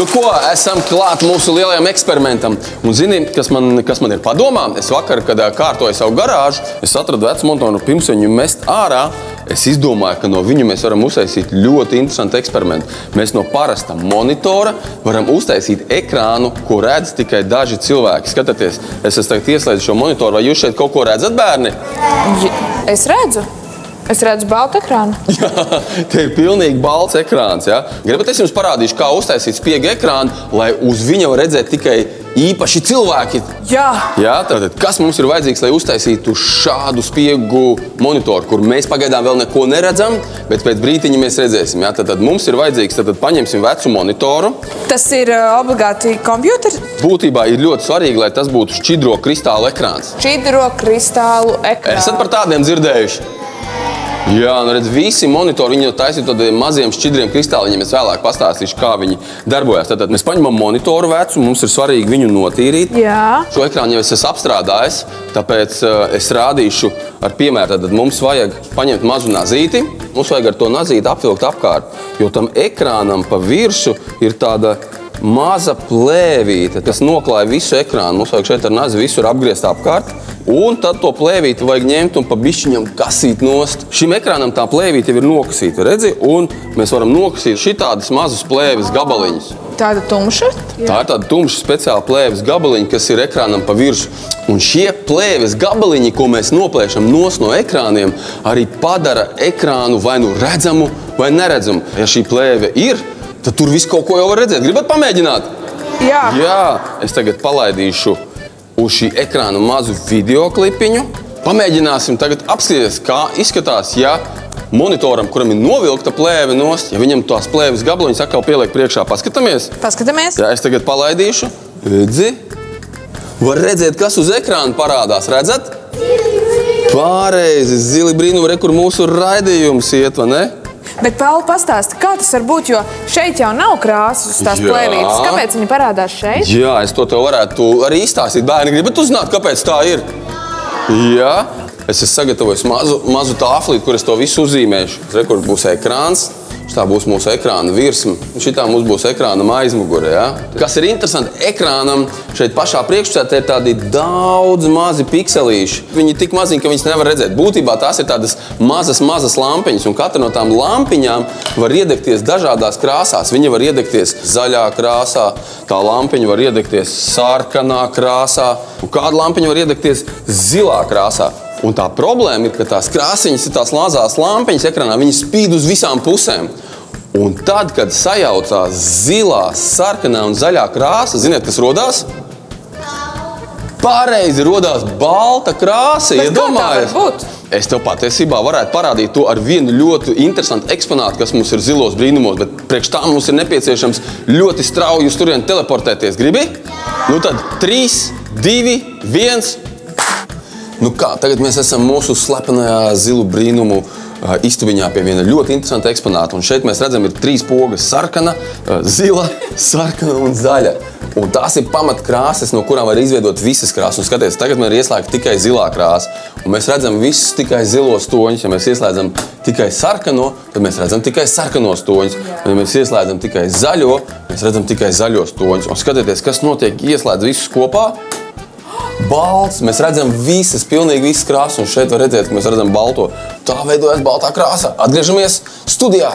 Nu ko, esam klāt mūsu lielajam eksperimentam. Un zini, kas man ir padomā? Es vakar, kad kārtoju savu garāžu, es atradu vecu monitoru, pirms viņu mest ārā. Es izdomāju, ka no viņu mēs varam uztaisīt ļoti interesantu eksperimentu. Mēs no parasta monitora varam uztaisīt ekrānu, ko redz tikai daži cilvēki. Skatieties, es tagad ieslēdzu šo monitoru. Vai jūs šeit kaut ko redzat, bērni? Es redzu. Es redzu baltu ekrānu. Jā, te ir pilnīgi balts ekrāns. Ja? Gribat, es jums parādīšu, kā uztaisīt spiegu ekrānu, lai uz viņa var redzēt tikai īpaši cilvēki. Jā. Jā, tātad, kas mums ir vajadzīgs, lai uztaisītu šādu spiegu monitoru, kur mēs pagaidām vēl neko neredzam, bet pēc brītiņa mēs redzēsim. Ja? Tātad mums ir vajadzīgs, tātad paņemsim vecu monitoru. Tas ir obligāti kompjuters? Būtībā ir ļoti svarīgi, lai tas būtu šķidro kristālu ekrāns. Šķidro kristālu ekrāns. Esat par tādiem dzirdējuši? Jā, nu redz, visi monitori, viņi jau taisīja tādiem maziem šķidriem kristāliņiem. Es vēlāk pastāstīšu, kā viņi darbojas. Tātad mēs paņemam monitoru vecu, mums ir svarīgi viņu notīrīt. Jā. Šo ekrānu jau es esmu apstrādājis, tāpēc es rādīšu ar piemēru. Tātad mums vajag paņemt mazu nazīti, mums vajag ar to nazīti apvilkt apkārt, jo tam ekrānam pa virsu ir tāda maza plēvīte, kas noklāja visu ekrānu. Mums vajag šeit ar nazi visur apgriezt apkārt. Un tad to plēvīti vajag ņemt un pa bišķiņam kasīt nost. Šim ekrānam tā plēvīte jau ir nokasīta, redzi? Un mēs varam nokasīt šitādas mazas plēves gabaliņas. Tāda tumša? Tā ir tāda tumša speciāla plēves gabaliņa, kas ir ekrānam pa virsu. Un šie plēves gabaliņi, ko mēs noplēšam nost no ekrāniem, arī padara ekrānu vai nu redzamu vai neredzamu. Ja šī plēve ir, tad tur visu kaut ko jau var redzēt. Gribat pamēģināt? Jā. Jā, es tagad palaidīšu uz šī ekrāna mazu videoklipiņu. Pamēģināsim tagad apskatīties, kā izskatās, ja monitoram, kuram ir novilkta plēve nost, ja viņam tās plēves gabaliņas atkal pieliek priekšā. Paskatāmies? Paskatāmies. Jā, es tagad palaidīšu. Redzi? Var redzēt, kas uz ekrāna parādās. Redzat? Pareizi, zili brīnumi, re, kur mūsu raidījums iet, vai ne? Bet, Pauli, pastāsti, kā tas var būt, jo šeit jau nav krāsas uz tās plēvītes. Kāpēc viņi parādās šeit? Jā, es to tev varētu arī izstāstīt. Bērni, gribat uzzināt, kāpēc tā ir? Jā, es esmu sagatavojis mazu tāflīti, kur es to visu uzzīmēšu. Re, kur būs ekrāns. Šitā būs mūsu ekrāna virsma, un šitā mums būs ekrāna aizmugure. Ja? Kas ir interesanti, ekrānam šeit pašā priekšpusē ir tādi daudz mazi pikselīši. Viņi ir tik maziņi, ka viņas nevar redzēt. Būtībā tās ir tādas mazas lampiņas, un katra no tām lampiņām var iedegties dažādās krāsās. Viņa var iedegties zaļā krāsā, tā lampiņa var iedegties sarkanā krāsā, un kāda lampiņa var iedegties zilā krāsā. Un tā problēma ir, ka tās krāsiņas ir tās mazās lampiņas ekrānā, viņas spīd uz visām pusēm. Un tad, kad sajaucās zilā, sarkanā un zaļā krāsa, ziniet, kas rodās? Pareizi, rodās balta krāsa, iedomājies. Kā tā var būt? Es tev patiesībā varētu parādīt to ar vienu ļoti interesantu eksponātu, kas mums ir zilos brīnumos, bet priekš tā mums ir nepieciešams ļoti strauji uz turieni teleportēties. Gribi? Nu tad 3, 2, 1... Nu kā, tagad mēs esam mūsu slepenajā zilu brīnumu istabiņā pie viena ļoti interesanta eksponāta. Un šeit mēs redzam, ir 3 pogas - sarkana, zila, sarkana un zaļa. Un tās ir pamatkrāsas, no kurām var izveidot visas krāsas. Un skaties, tagad man ir ieslēgta tikai zilā krāsa. Un mēs redzam visus tikai zilos toņus. Ja mēs ieslēdzam tikai sarkano, tad mēs redzam tikai sarkanos toņus. Ja mēs ieslēdzam tikai zaļo, mēs redzam tikai zaļos toņus. Un skatieties, kas notiek, ieslēdz visus kopā. Balts. Mēs redzam visas, pilnīgi visas krāsas, un šeit var redzēt, ka mēs redzam balto. Tā veidojas baltā krāsa. Atgriežamies studijā.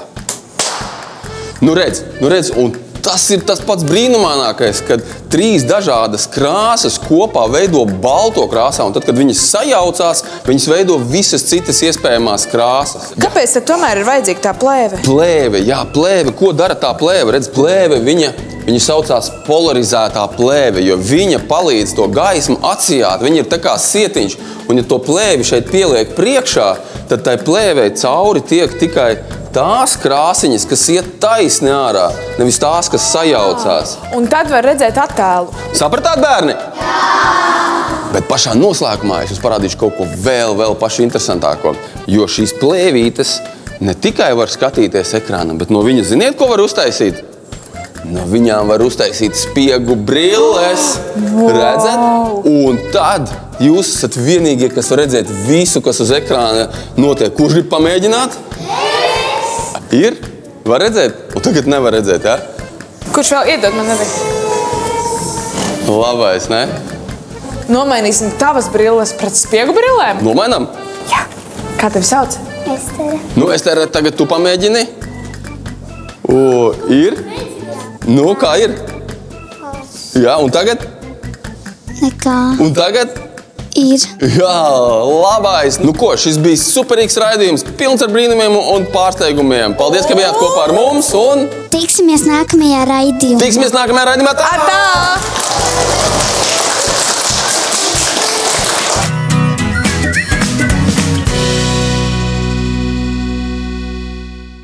Nu redz, un tas ir tas pats brīnumainākais, kad 3 dažādas krāsas kopā veido balto krāsā, un tad, kad viņas sajaucās, viņas veido visas citas iespējamās krāsas. Kāpēc tad tomēr ir vajadzīga tā plēve? Plēve, jā, plēve. Ko dara tā plēve? Redz, plēve, viņa saucās polarizētā plēve, jo viņa palīdz to gaismu atsijāt. Viņa ir tā kā sietiņš, un ja to plēvi šeit pieliek priekšā, tad tai plēvei cauri tiek tikai tās krāsiņas, kas iet taisni ārā, nevis tās, kas sajaucās. Un tad var redzēt attēlu. Sapratāt, bērni? Jā! Bet pašā noslēgumā es jums parādīšu kaut ko vēl pašu interesantāko, jo šīs plēvītes ne tikai var skatīties ekrānam, bet no viņas ziniet, ko var uztaisīt? No viņām var uztaisīt spiegu brilles, redzat? Un tad jūs esat vienīgie, kas var redzēt visu, kas uz ekrāna notiek. Kurš grib pamēģināt? Ir? Var redzēt? Un tagad nevar redzēt, ja? Kurš vēl iedod man arī? Labais, ne? Nomainīsim tavas brilles pret spiegu brillēm? Nomainām? Jā. Kā tevi sauc? Estere. Nu, Estere, tagad tu pamēģini. Ir? Nu, kā ir? Jā, un tagad? Nekā. Un tagad? Ir. Jā, labais. Nu ko, šis bija superīgs raidījums, pilns ar brīnumiem un pārsteigumiem. Paldies, ka bijāt kopā ar mums un... Tiksimies nākamajā raidījumā. Tiksimies nākamajā raidījumā. Atā!